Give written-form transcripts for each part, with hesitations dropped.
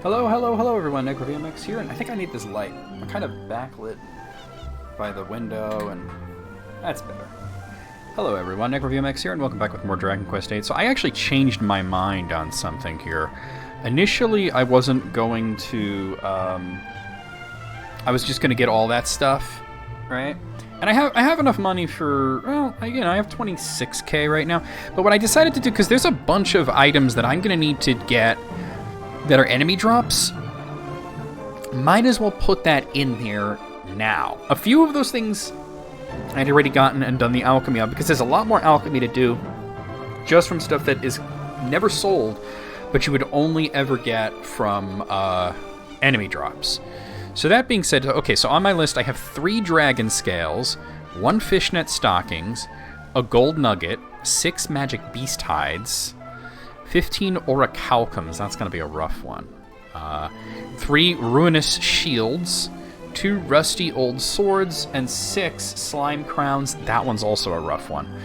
Hello, hello, hello everyone, NecroVMX here, and I think I need this light. I'm kind of backlit by the window, and that's better. Hello everyone, NecroVMX here, and welcome back with more Dragon Quest VIII. So I actually changed my mind on something here. Initially, I wasn't going to, I was just going to get all that stuff, right? And I have enough money for, well, I have 26k right now. But what I decided to do, because there's a bunch of items that I'm going to need to get that are enemy drops, might as well put that in here now. A few of those things I'd already gotten and done the alchemy of, because there's a lot more alchemy to do just from stuff that is never sold, but you would only ever get from enemy drops. So that being said, okay, so on my list I have 3 dragon scales, 1 fishnet stockings, a gold nugget, 6 magic beast hides, 15 orichalcums, that's going to be a rough one, 3 ruinous shields, 2 rusty old swords, and 6 slime crowns. That one's also a rough one.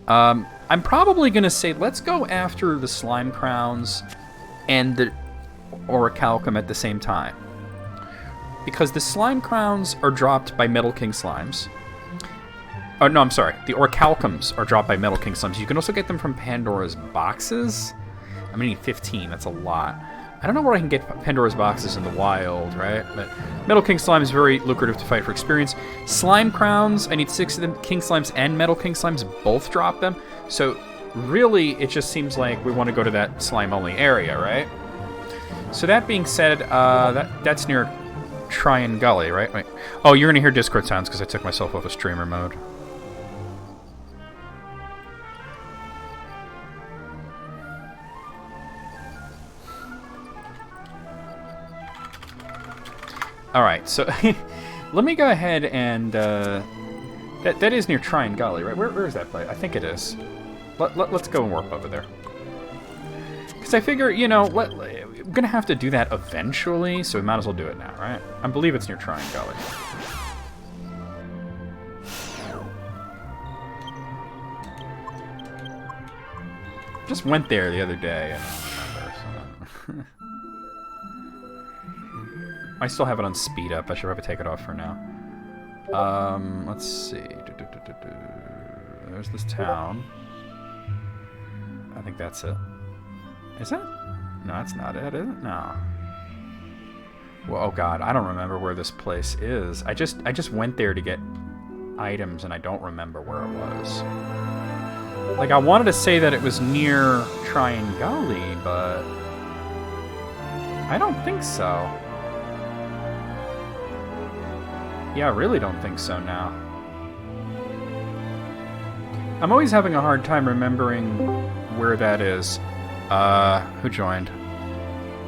I'm probably going to say let's go after the slime crowns and the orichalcum at the same time, because the slime crowns are dropped by Metal King slimes. Oh, no, I'm sorry. The orichalcums are dropped by Metal King slimes. You can also get them from Pandora's boxes. I'm gonna need 15. That's a lot. I don't know where I can get Pandora's boxes in the wild, right? But Metal King slime is very lucrative to fight for experience. Slime crowns, I need 6 of them. King slimes and Metal King slimes both drop them. So really, it just seems like we want to go to that slime-only area, right? So that being said, that's near Tryon Gully, right? Wait. Oh, you're gonna hear Discord sounds because I took myself off of streamer mode. Alright, so let me go ahead and, that is near Tryon Gully, right? Where is that place? I think it is. Let's go and warp over there. Because I figure, you know, we're going to have to do that eventually, so we might as well do it now, right? I believe it's near Tryon Gully. Just went there the other day, and I don't remember, so... I still have it on speed up. I should probably take it off for now. Let's see. There's this town. I think that's it. Is it? No, that's not it, is it? No. Well, oh god, I don't remember where this place is. I just went there to get items, and I don't remember where it was. Like, I wanted to say that it was near Tryon Gully, but I don't think so. Yeah, I really don't think so now. I'm always having a hard time remembering where that is. Who joined?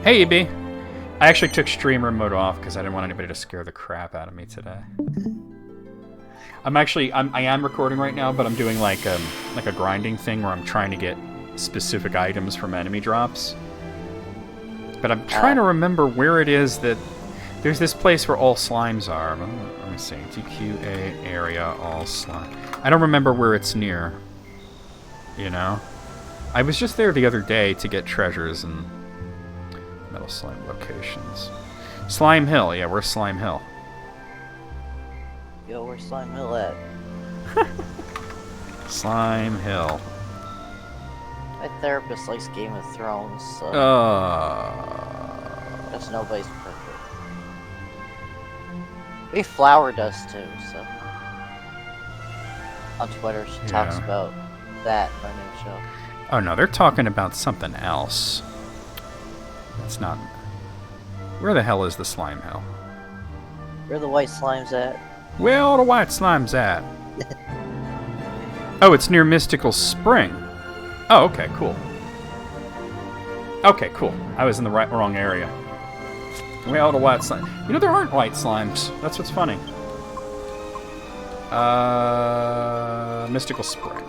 Hey, EB! I actually took streamer mode off because I didn't want anybody to scare the crap out of me today. I am recording right now, but I'm doing like a grinding thing where I'm trying to get specific items from enemy drops. But I'm trying to remember where it is that... There's this place where all slimes are. Let me see. DQA area, all slime. I don't remember where it's near. You know? I was just there the other day to get treasures and metal slime locations. Slime Hill. Yeah, where's Slime Hill? Yo, where's Slime Hill at? Slime Hill. My therapist likes Game of Thrones, so... Guess nobody's perfect. Maybe Flower does too, so... On Twitter, she talks about that in our new show. Oh no, they're talking about something else. That's not... Where the hell is the Slime Hill? Where the white slime's at? Where all the white slime's at? Oh, it's near Mystical Spring. Oh, okay, cool. Okay, cool. I was in the wrong area. Where all the white slime? You know, there aren't white slimes. That's what's funny. Mystical Spring.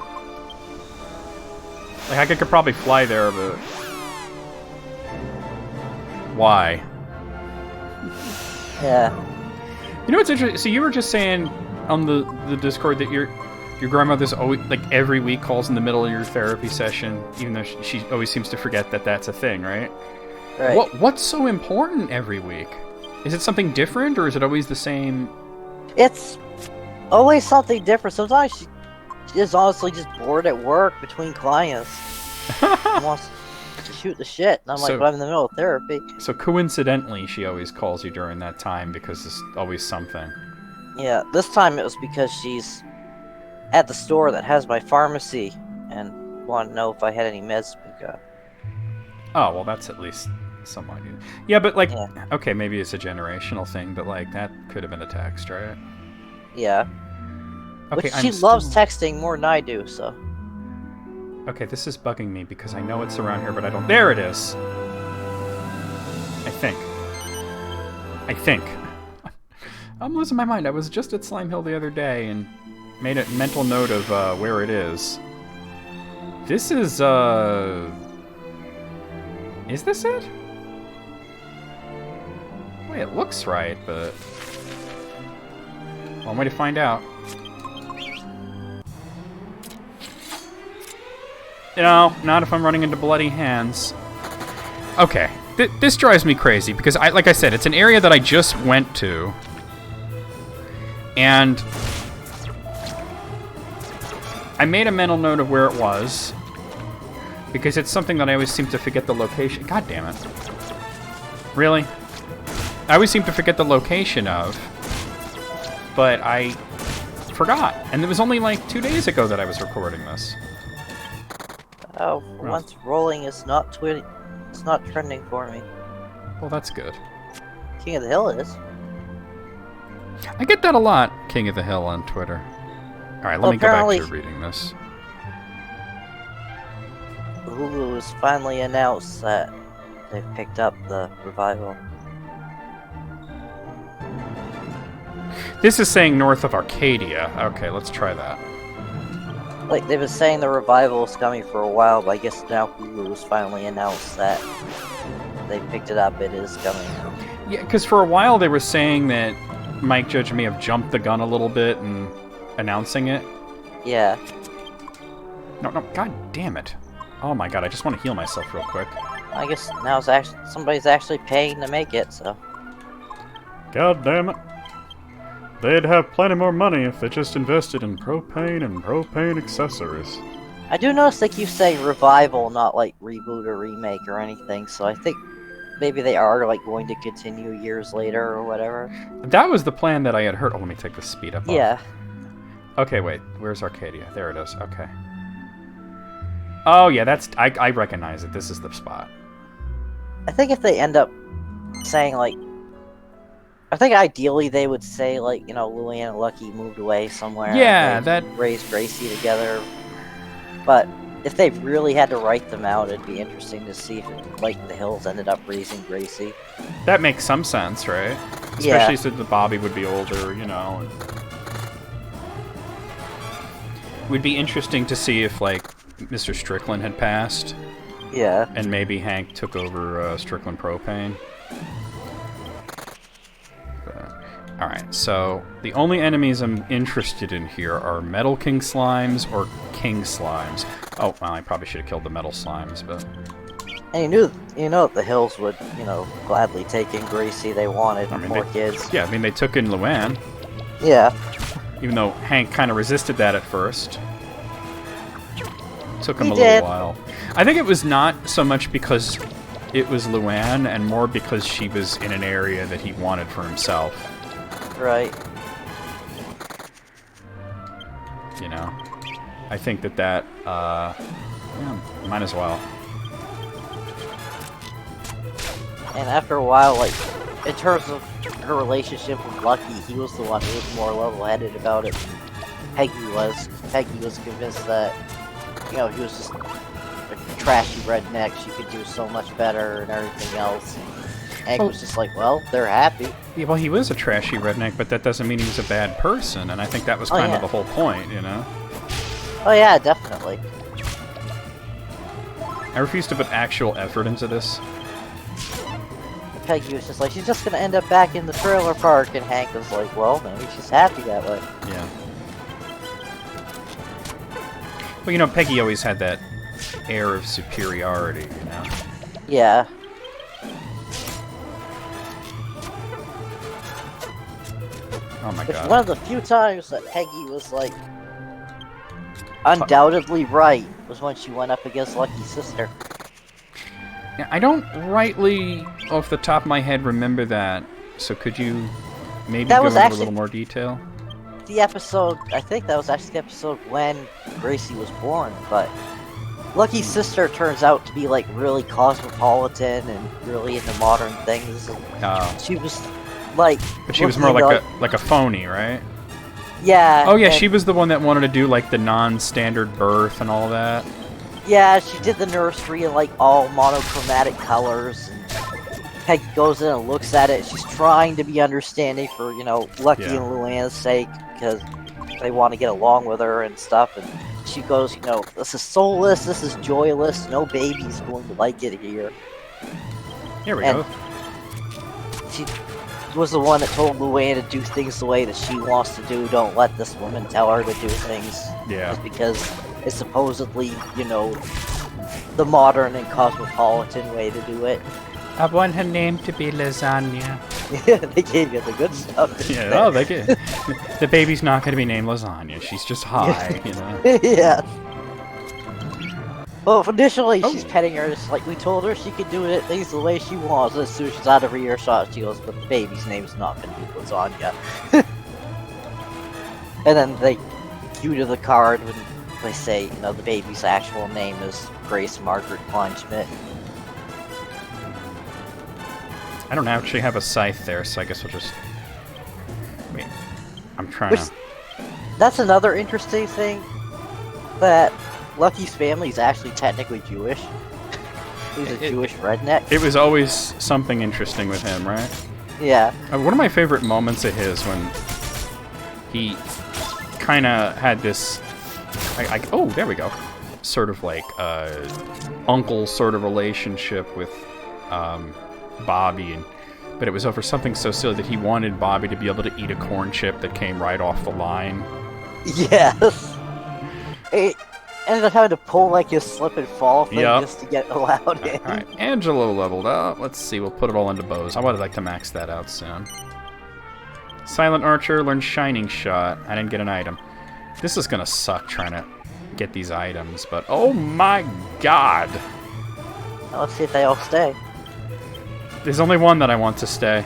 Like, I could probably fly there, but... Why? Yeah. You know what's interesting? So you were just saying on the Discord that your grandmother's always, like, every week calls in the middle of your therapy session, even though she always seems to forget that that's a thing, right? Right. What's so important every week? Is it something different, or is it always the same? It's always something different. Sometimes she is honestly just bored at work between clients. And wants to shoot the shit. And I'm like, but I'm in the middle of therapy. So coincidentally, she always calls you during that time because there's always something. Yeah, this time it was because she's at the store that has my pharmacy and wanted to know if I had any meds to pick up. Oh, well, that's at least somewhat new. Yeah, but like, Yeah. okay, maybe it's a generational thing, but like, that could have been a text, right? Yeah. Okay, Which she loves texting more than I do, so. Okay, this is bugging me because I know it's around here, but I don't. There it is! I think. I'm losing my mind. I was just at Slime Hill the other day and made a mental note of where it is. This is, Is this it? Wait, it looks right, but... One way to find out. No, not if I'm running into bloody hands. Okay, this drives me crazy because, like I said, it's an area that I just went to. And I made a mental note of where it was because it's something that I always seem to forget the location. God damn it. Really? I always seem to forget the location of, but I forgot. And it was only like 2 days ago that I was recording this. Oh, once rolling is not it's not trending for me. Well, that's good. King of the Hill is. I get that a lot, King of the Hill on Twitter. Alright, let me go back to reading this. Hulu has finally announced that they've picked up the revival. This is saying north of Arcadia. Okay, let's try that. Like, they've been saying the revival is coming for a while, but I guess now Hulu has finally announced that they picked it up, it is coming. Yeah, because for a while they were saying that Mike Judge may have jumped the gun a little bit in announcing it. Yeah. No, god damn it. Oh my god, I just want to heal myself real quick. I guess now it's actually, somebody's actually paying to make it, so. God damn it. They'd have plenty more money if they just invested in propane and propane accessories. I do notice they keep saying revival, not like reboot or remake or anything, so I think maybe they are like going to continue years later or whatever. That was the plan that I had heard. Oh, let me take the speed up. Yeah. Okay, wait. Where's Arcadia? There it is. Okay. Oh, yeah, that's... I recognize it. This is the spot. I think if they end up saying, like... I think ideally they would say, like, you know, Luann and Lucky moved away somewhere. Yeah, that... raised Gracie together. But if they really had to write them out, it'd be interesting to see if, like, the Hills ended up raising Gracie. That makes some sense, right? Especially since the Bobby would be older, you know. And... It would be interesting to see if, like, Mr. Strickland had passed. Yeah. And maybe Hank took over Strickland Propane. Alright, so the only enemies I'm interested in here are Metal King Slimes or King Slimes. Oh, well, I probably should have killed the Metal Slimes, but... And you know that the Hills would, you know, gladly take in Gracie. They wanted more kids. Yeah, I mean, they took in Luann. Yeah. Even though Hank kind of resisted that at first. Took him a little while. I think it was not so much because it was Luann, and more because she was in an area that he wanted for himself. Right. You know? I think that, yeah, might as well. And after a while, like, in terms of her relationship with Lucky, he was the one who was more level-headed about it. Peggy was. Peggy was convinced that, you know, he was just a trashy redneck, she could do so much better and everything else. Hank was just like, well, they're happy. Yeah, well, he was a trashy redneck, but that doesn't mean he was a bad person, and I think that was kind of the whole point, you know? Oh yeah, definitely. I refuse to put actual effort into this. Peggy was just like, she's just gonna end up back in the trailer park, and Hank was like, well, maybe she's happy that way. Yeah. Well, you know, Peggy always had that air of superiority, you know? Yeah. Oh my Which god. one of the few times that Peggy was like undoubtedly right was when she went up against Lucky's sister. Yeah, I don't rightly, off the top of my head, remember that. So could you maybe That go was into a actually little more detail? the episode. I think that was actually the episode when Gracie was born. But Lucky's sister turns out to be like really cosmopolitan and really into modern things. And Oh. she was like, But she was more like a phony, right? yeah. Oh yeah, and- she was the one that wanted to do like the non-standard birth and all that. Yeah, she did the nursery in like all monochromatic colors. And Peggy goes in and looks at it. She's trying to be understanding for, you know, Lucky Yeah. and Luann's sake because they want to get along with her and stuff. And she goes, you know, this is soulless, this is joyless, no baby's going to like it here. Here we And- go. She was the one that told Luann to do things the way that she wants to do. Don't let this woman tell her to do things. Yeah. Just because it's supposedly, you know, the modern and cosmopolitan way to do it. I want her name to be Lasagna. They gave you the good stuff. Yeah, oh, they get the baby's not going to be named Lasagna. She's just high, you know. Yeah. Well, initially Oh. she's petting her, just like we told her she could do it things the way she wants. As soon as she's out of her earshot, she goes, "But the baby's name's not going to be Lasagna." And then they cue to the card when they say, you know, the baby's actual name is Grace Margaret Kleinschmidt. I don't actually have a scythe there, so I guess we'll just wait. I'm trying Which- to. That's another interesting thing, that Lucky's family is actually technically Jewish. He's a Jewish redneck. It was always something interesting with him, right? Yeah. One of my favorite moments of his when he kind of had this, oh, there we go, sort of like uncle sort of relationship with Bobby, but it was over something so silly that he wanted Bobby to be able to eat a corn chip that came right off the line. Yes. It ended up having to pull like his slip and fall thing Yep. just to get allowed in. Alright, Angelo leveled up. Let's see, we'll put it all into bows. I would like to max that out soon. Silent Archer learned Shining Shot. I didn't get an item. This is gonna suck trying to get these items, but oh my god! Now let's see if they all stay. There's only one that I want to stay.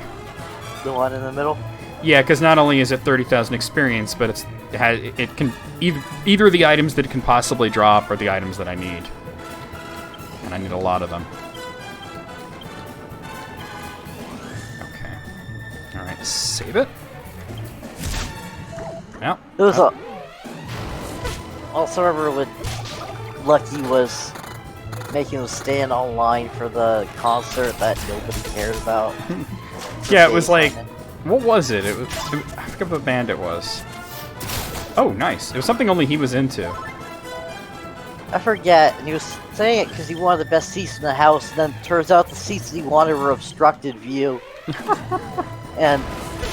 The one in the middle. Yeah, because not only is it 30,000 experience, but it can either the items that it can possibly drop or the items that I need, and I need a lot of them. Okay. All right, save it. Now. It was also remember when Lucky was making them stand online for the concert that nobody cared about. Yeah, it was Days like, on it. what was it? I forget what band it was. Oh, nice. It was something only he was into. I forget, and he was saying it because he wanted the best seats in the house, and then it turns out the seats that he wanted were obstructed view. And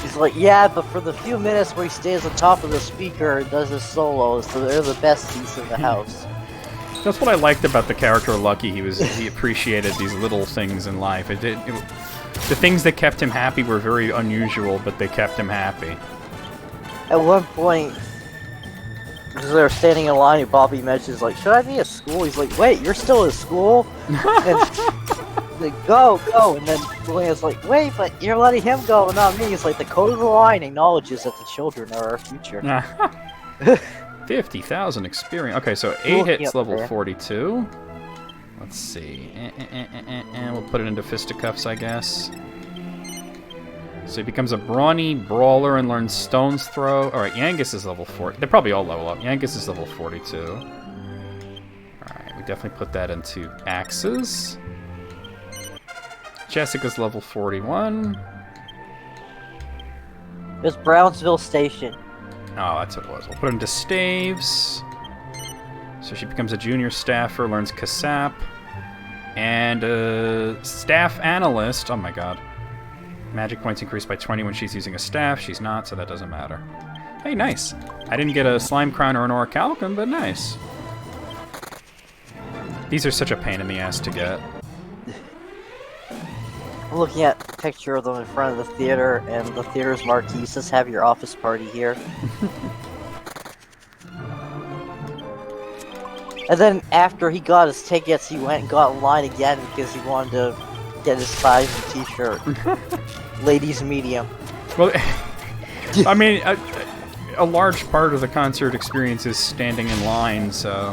he's like, yeah, but for the few minutes where he stays on top of the speaker and does his solos, so they're the best seats in the house. That's what I liked about the character Lucky. He appreciated these little things in life. The things that kept him happy were very unusual, but they kept him happy. At one point, because they're standing in line, and Bobby mentions, like, should I be at school? He's like, wait, you're still at school? And like, go! And then Luann's like, wait, but you're letting him go, and not me. It's like, the code of the line acknowledges that the children are our future. 50,000 experience. Okay, so Cool. 8 hits, Yep, level there. 42. Let's see. We'll put it into fisticuffs, I guess. So he becomes a brawny brawler and learns Stone's Throw. Alright, Yangus is level 40. They're probably all level up. Yangus is level 42. Alright, we definitely put that into axes. Jessica's level 41. It's Brownsville Station. Oh, that's what it was. We'll put it into staves. So she becomes a junior staffer, learns Kasap. And staff analyst. Oh my god. Magic points increased by 20 when she's using a staff. She's not, so that doesn't matter. Hey, nice. I didn't get a slime crown or an orichalcum, but nice. These are such a pain in the ass to get. I'm looking at a picture of them in front of the theater, and the theater's marquee says, "Have your office party here." And then after he got his tickets, he went and got in line again because he wanted to get his size and t-shirt. Ladies medium. Well, I mean, a large part of the concert experience is standing in line, so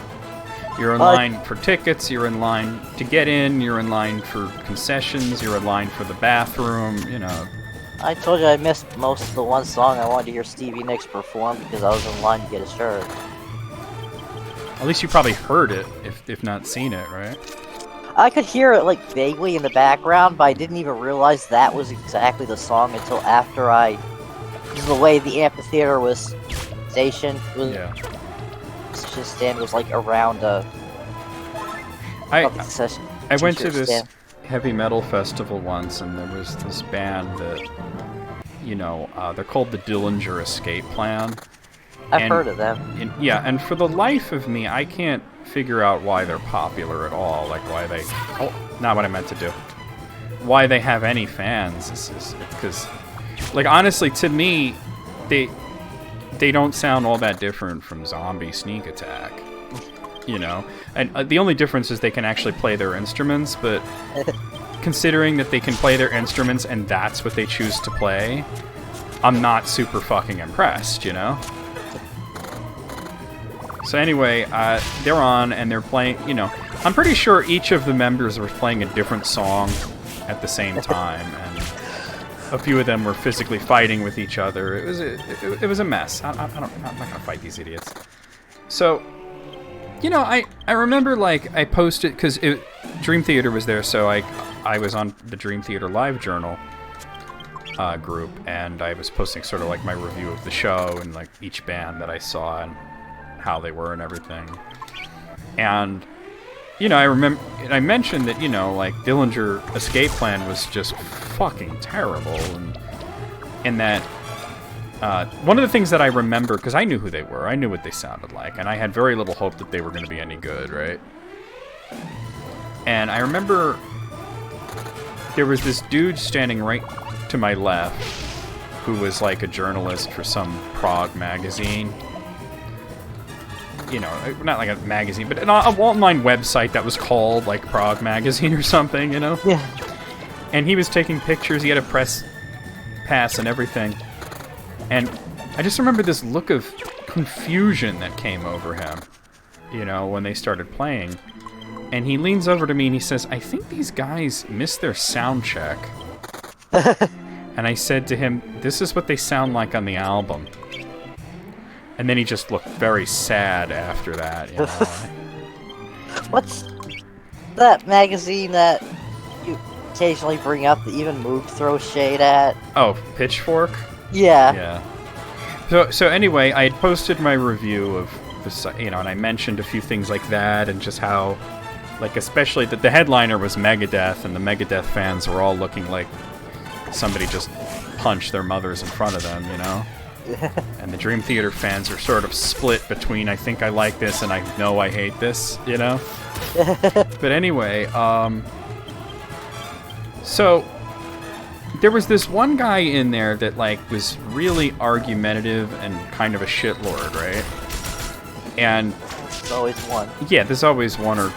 you're in line for tickets, you're in line to get in, you're in line for concessions, you're in line for the bathroom, you know. I told you I missed most of the one song I wanted to hear Stevie Nicks perform because I was in line to get his shirt. At least you probably heard it, if not seen it, right? I could hear it, like, vaguely in the background, but I didn't even realize that was exactly the song until after because the way the amphitheater was stationed, was just stand was, like, around I went to this stand. heavy metal festival once, and there was this band that, you know, they're called the Dillinger Escape Plan. I've heard of them. And for the life of me, I can't figure out why they're popular at all. Like, why they... Oh, not what I meant to do. Why they have any fans. It's because... Like, honestly, to me, they don't sound all that different from Zombie Sneak Attack. You know? And the only difference is they can actually play their instruments, but... considering that they can play their instruments and that's what they choose to play, I'm not super fucking impressed, you know? So anyway, they're on and they're playing, you know, I'm pretty sure each of the members were playing a different song at the same time, and a few of them were physically fighting with each other. It was a mess. I'm not gonna fight these idiots. So, you know, I remember, like, I posted, because Dream Theater was there, so I was on the Dream Theater Live Journal group, and I was posting sort of like my review of the show and like each band that I saw and how they were and everything. And, you know, I mentioned that, you know, like, Dillinger Escape Plan was just fucking terrible, and that one of the things that I remember, because I knew who they were, I knew what they sounded like, and I had very little hope that they were going to be any good, right? And I remember there was this dude standing right to my left who was like a journalist for some prog magazine. You know, not like a magazine, but an online website that was called, like, Prog Magazine or something, you know? Yeah. And he was taking pictures, he had a press pass and everything. And I just remember this look of confusion that came over him, you know, when they started playing. And he leans over to me and he says, "I think these guys missed their sound check." And I said to him, "This is what they sound like on the album." And then he just looked very sad after that, you know. What's that magazine that you occasionally bring up that even Moog throws shade at? Oh, Pitchfork? Yeah. Yeah. So anyway, I had posted my review of this, you know, and I mentioned a few things like that, and just how, like, especially that the headliner was Megadeth, and the Megadeth fans were all looking like somebody just punched their mothers in front of them, you know? And the Dream Theater fans are sort of split between, I think I like this and I know I hate this, you know? But anyway, so there was this one guy in there that, like, was really argumentative and kind of a shitlord, right? And There's always one. yeah, there's always one or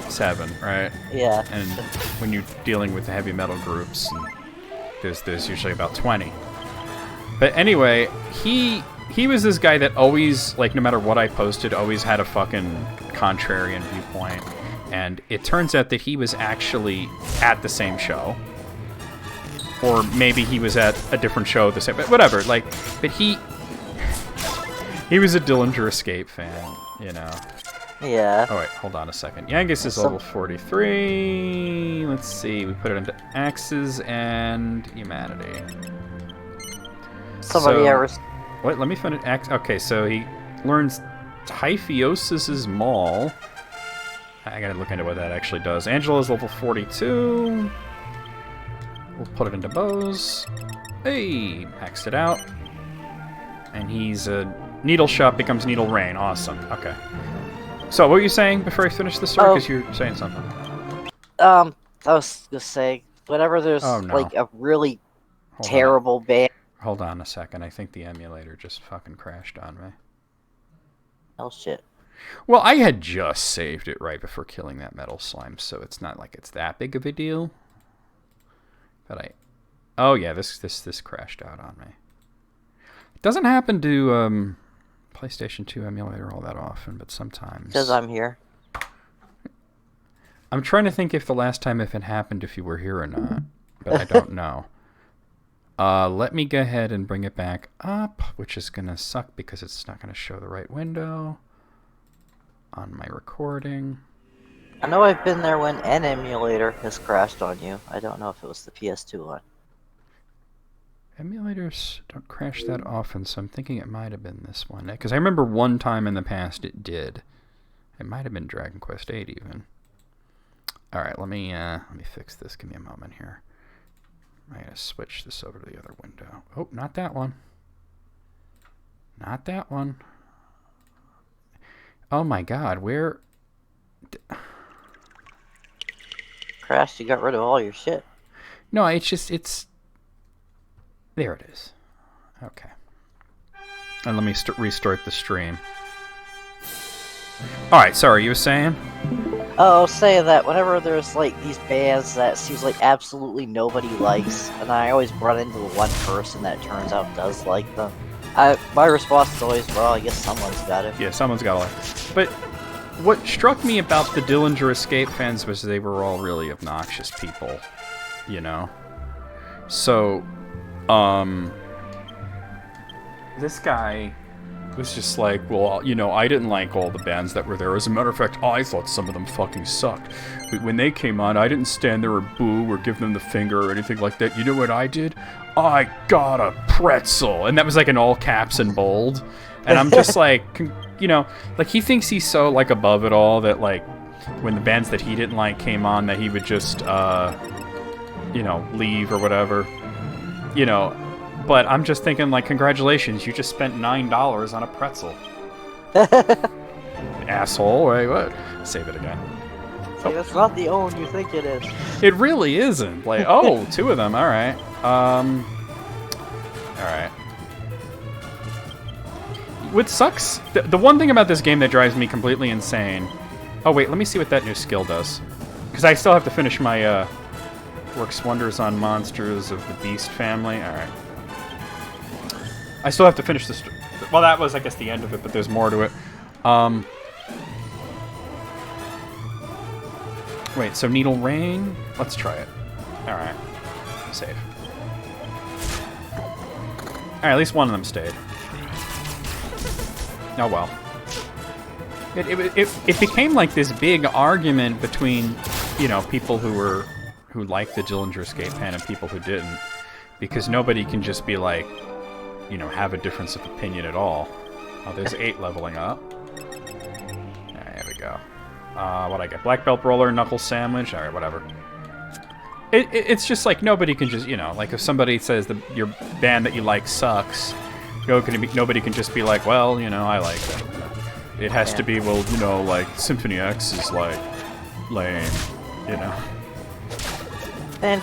seven, right? Yeah. And when you're dealing with the heavy metal groups, there's usually about 20. But anyway, he was this guy that always, like, no matter what I posted, always had a fucking contrarian viewpoint. And it turns out that he was actually at the same show. Or maybe he was at a different show the same, but whatever, like, but he was a Dillinger Escape fan, you know. Yeah. Oh wait, hold on a second. Yangus is level 43. Let's see, we put it into Axes and Humanity. Somebody ever... Wait, let me finish. Okay, so he learns Typhiosis' Maul. I gotta look into what that actually does. Angela's level 42. We'll put it into bows. Hey, maxed it out. And he's a Needle Shot becomes Needle Rain. Awesome. Okay. So, what were you saying before I finish the story? Because you're saying something. I was gonna say, whenever there's Oh, no. like a really Hold terrible band. Hold on a second. I think the emulator just fucking crashed on me. Oh shit. Well, I had just saved it right before killing that metal slime, so it's not like it's that big of a deal. But oh yeah, this crashed out on me. It doesn't happen to PlayStation 2 emulator all that often, but sometimes. Because I'm here. I'm trying to think if the last time if it happened if you were here or not, but I don't know. Let me go ahead and bring it back up, which is gonna suck because it's not gonna show the right window on my recording. I know I've been there when an emulator has crashed on you. I don't know if it was the PS2 one. Emulators don't crash that often, so I'm thinking it might have been this one. Because I remember one time in the past it did. It might have been Dragon Quest VIII even. Alright, let me fix this. Give me a moment here. I'm going to switch this over to the other window. Oh, not that one. Not that one. Oh my god, where... Crashed, you got rid of all your shit. No, it's... There it is. Okay. And let me restart the stream. Alright, sorry, you were saying? Oh, saying that whenever there's like these bands that seems like absolutely nobody likes, and I always run into the one person that turns out does like them, my response is always, well, I guess someone's got it. Yeah, someone's got to like it. But what struck me about the Dillinger Escape fans was they were all really obnoxious people, you know? So, this guy was just like, well, you know, I didn't like all the bands that were there. As a matter of fact, I thought some of them fucking sucked. But when they came on, I didn't stand there or boo or give them the finger or anything like that. You know what I did? I got a pretzel. And that was like in all caps and bold. And I'm just like, you know, like he thinks he's so like above it all that like when the bands that he didn't like came on that he would just, you know, leave or whatever. You know, but I'm just thinking, like, congratulations, you just spent $9 on a pretzel. Asshole, wait, what? Save it again. See, that's not the own you think it is. It really isn't. Like, oh, two of them, alright. Alright. What sucks, the one thing about this game that drives me completely insane... Oh, wait, let me see what that new skill does. Because I still have to finish my, Works Wonders on Monsters of the Beast family. Alright. I still have to finish this. Well, that was, I guess, the end of it, but there's more to it. Wait, so Needle Rain? Let's try it. Alright. Save. Alright, at least one of them stayed. Oh well. It became like this big argument between, you know, people who liked the Dillinger Escape pan and people who didn't. Because nobody can just be like, you know, have a difference of opinion at all. Oh, there's 8 leveling up. Alright, there we go. What I get? Black Belt Roller, Knuckle Sandwich? Alright, whatever. It's just like nobody can just, you know, like if somebody says that your band that you like sucks, nobody can just be like, well, you know, I like it. It has to be, well, you know, like Symphony X is like lame, you know. And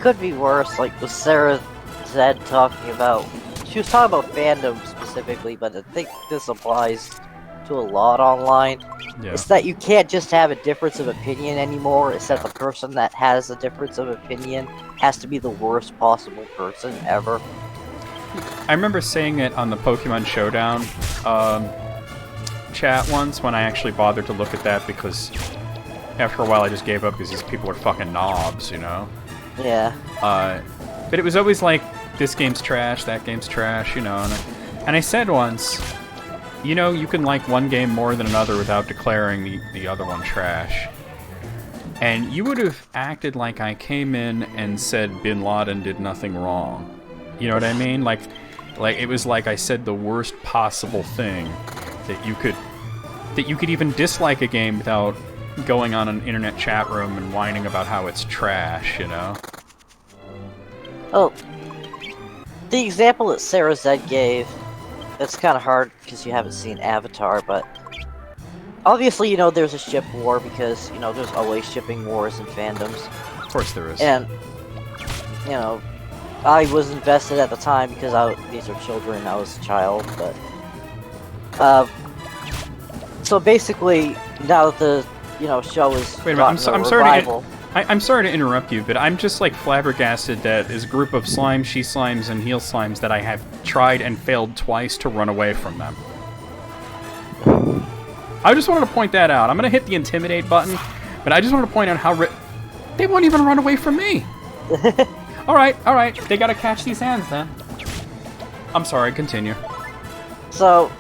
could be worse, like with Sarah Zed talking about... She was talking about fandom specifically, but I think this applies to a lot online. Yeah. It's that you can't just have a difference of opinion anymore. It's that the person that has a difference of opinion has to be the worst possible person ever. I remember saying it on the Pokemon Showdown chat once when I actually bothered to look at that because after a while I just gave up because these people are fucking knobs, you know? Yeah. But it was always like, this game's trash, that game's trash, you know. And I said once, you know, you can like one game more than another without declaring the other one trash. And you would have acted like I came in and said Bin Laden did nothing wrong. You know what I mean? Like it was like I said the worst possible thing that you could even dislike a game without going on an internet chat room and whining about how it's trash, you know? Oh, the example that Sarah Zed gave, it's kind of hard because you haven't seen Avatar, but obviously, you know, there's a ship war because, you know, there's always shipping wars in fandoms. course there is. And, you know, I was invested at the time because these are children, I was a child, but... so basically, now that the, show is... Wait a minute, I'm sorry to interrupt you, but I'm just, like, flabbergasted that as a group of slime, she slimes, and heel slimes that I have tried and failed twice to run away from them. I just wanted to point that out. I'm gonna hit the intimidate button, but I just wanted to point out how they won't even run away from me. Alright, they gotta catch these hands then. I'm sorry, continue. So,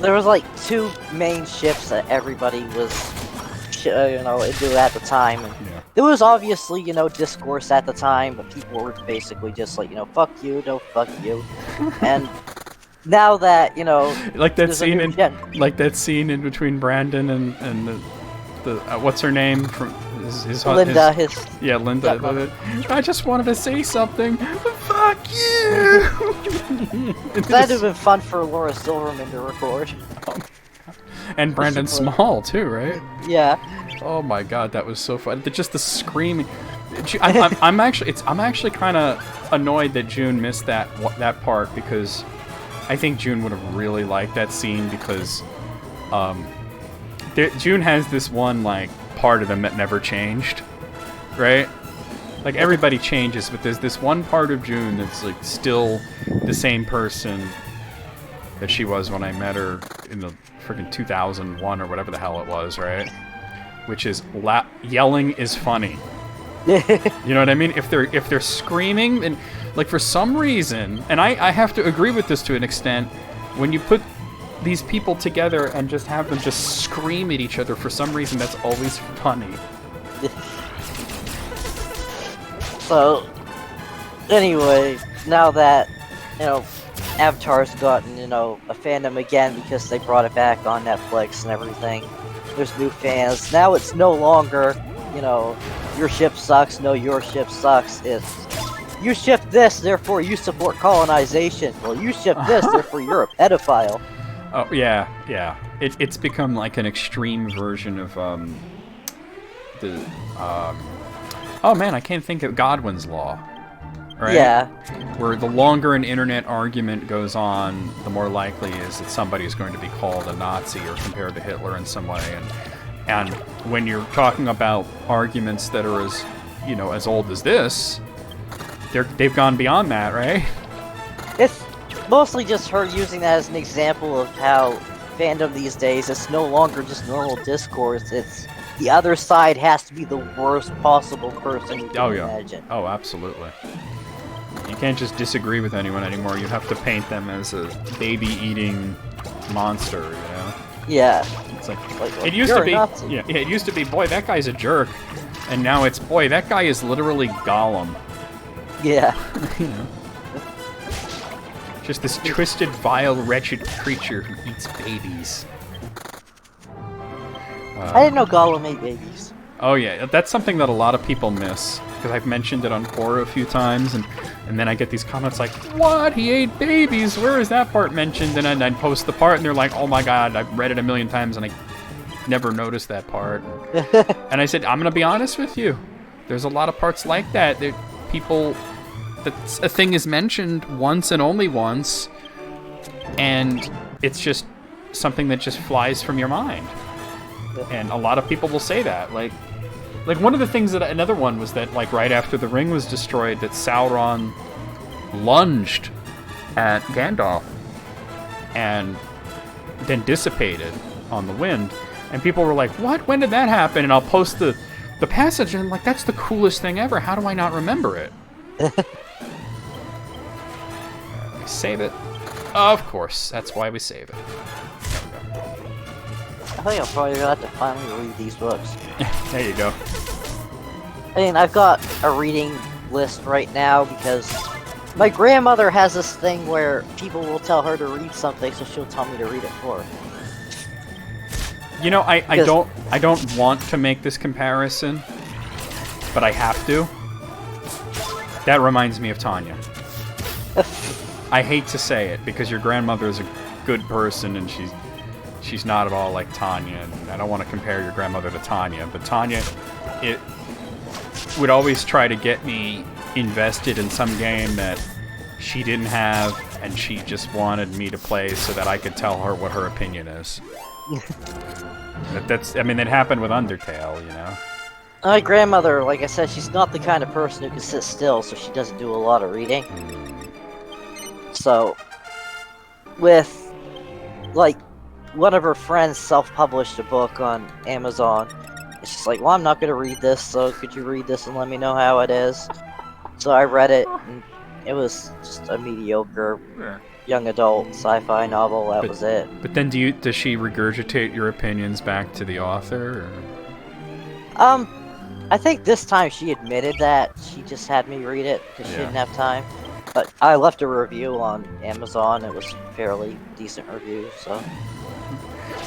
there was like 2 main ships that everybody was, into at the time. And there was obviously, discourse at the time, but people were basically just like, fuck you, no, fuck you. And now that, like that scene in between Brandon and the what's her name from Linda. Linda. I just wanted to say something. Fuck you. That'd have been fun for Laura Silverman to record. And Brandon Small too, right? Yeah. Oh my god, that was so fun. Just the screaming. I'm actually kind of annoyed that June missed that part, because I think June would have really liked that scene, because June has this one, like, part of them that never changed, right? Like, everybody changes, but there's this one part of June that's, like, still the same person that she was when I met her in the freaking 2001 or whatever the hell it was, right? Which is yelling is funny. You know what I mean? If they're screaming, and like for some reason, and I have to agree with this to an extent, when you put these people together and just have them just scream at each other, for some reason that's always funny. So, anyway, now that, Avatar's gotten, a fandom again because they brought it back on Netflix and everything, there's new fans. Now it's no longer, your ship sucks, no, your ship sucks. It's, you ship this, therefore you support colonization. Well, you ship this, therefore you're a pedophile. Oh, yeah. It's become like an extreme version of, oh man, I can't think of Godwin's Law. Right? Yeah. Where the longer an internet argument goes on, the more likely is that somebody is going to be called a Nazi or compared to Hitler in some way. And when you're talking about arguments that are as old as this, they've gone beyond that, right? It's mostly just her using that as an example of how fandom these days, it's no longer just normal discourse. It's the other side has to be the worst possible person you can imagine. Oh, absolutely. You can't just disagree with anyone anymore. You have to paint them as a baby-eating monster, Yeah. It's like it used to be. Yeah, it used to be, boy, that guy's a jerk, and now it's, boy, that guy is literally Gollum. Yeah. Just this twisted, vile, wretched creature who eats babies. I didn't know Gollum ate babies. Oh yeah, that's something that a lot of people miss, because I've mentioned it on Quora a few times, and then I get these comments like, what? He ate babies? Where is that part mentioned? And I'd post the part, and they're like, oh my god, I've read it a million times, and I never noticed that part. And I said, I'm going to be honest with you. There's a lot of parts like that. A thing is mentioned once and only once, and it's just something that just flies from your mind. And a lot of people will say that. Like one of the things another one was that, like, right after the ring was destroyed, that Sauron lunged at Gandalf and then dissipated on the wind. And people were like, what? When did that happen? And I'll post the passage, and I'm like, that's the coolest thing ever. How do I not remember it? Save it. Of course, that's why we save it. I think I'm probably gonna have to finally read these books. There you go. I mean, I've got a reading list right now because my grandmother has this thing where people will tell her to read something, so she'll tell me to read it for her. You know, I don't want to make this comparison, but I have to. That reminds me of Tanya. I hate to say it, because your grandmother is a good person, and she's not at all like Tanya, and I don't want to compare your grandmother to Tanya, but Tanya, would always try to get me invested in some game that she didn't have, and she just wanted me to play so that I could tell her what her opinion is. I mean, it happened with Undertale, you know? My grandmother, like I said, she's not the kind of person who can sit still, so she doesn't do a lot of reading. So, with, like, one of her friends self-published a book on Amazon, and she's like, well, I'm not going to read this, so could you read this and let me know how it is? So I read it, and it was just a mediocre young adult sci-fi novel, that was it. But then does she regurgitate your opinions back to the author? Or? I think this time she admitted that she just had me read it because she didn't have time. But I left a review on Amazon. It was a fairly decent review, so.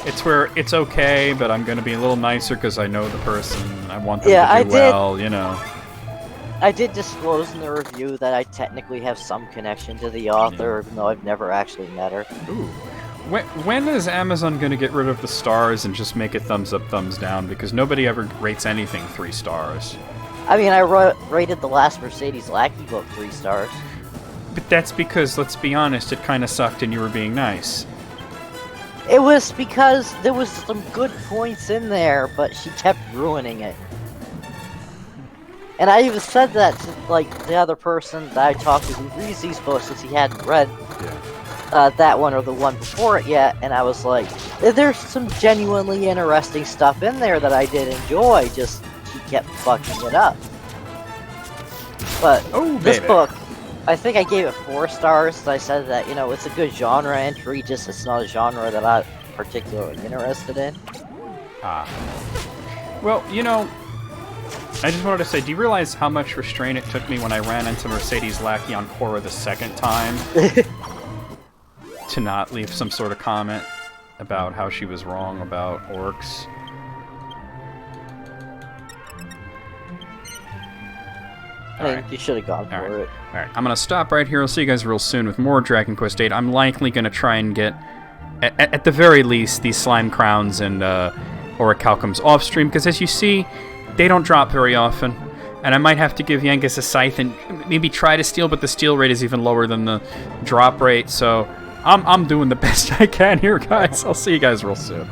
It's where it's okay, but I'm going to be a little nicer because I know the person. I want them to do well, you know. I did disclose in the review that I technically have some connection to the author, even though I've never actually met her. Ooh. When is Amazon going to get rid of the stars and just make it thumbs up, thumbs down? Because nobody ever rates anything 3 stars. I mean, I rated the last Mercedes Lackey book 3 stars. But that's because, let's be honest, it kind of sucked and you were being nice. It was because there was some good points in there, but she kept ruining it. And I even said that to, like, the other person that I talked to who reads these books since he hadn't read that one or the one before it yet, and I was like, there's some genuinely interesting stuff in there that I did enjoy, just she kept fucking it up. But this book, I think I gave it 4 stars. I said that, you know, it's a good genre entry, just it's not a genre that I'm particularly interested in. Well, you know, I just wanted to say, do you realize how much restraint it took me when I ran into Mercedes Lackey on Quora the second time to not leave some sort of comment about how she was wrong about orcs? I mean, you should have gone for it. Alright, I'm going to stop right here. I'll see you guys real soon with more Dragon Quest VIII. I'm likely going to try and get, at the very least, these Slime Crowns and Orichalcums off stream, because as you see, they don't drop very often. And I might have to give Yangus a scythe and maybe try to steal, but the steal rate is even lower than the drop rate, so I'm doing the best I can here, guys. I'll see you guys real soon.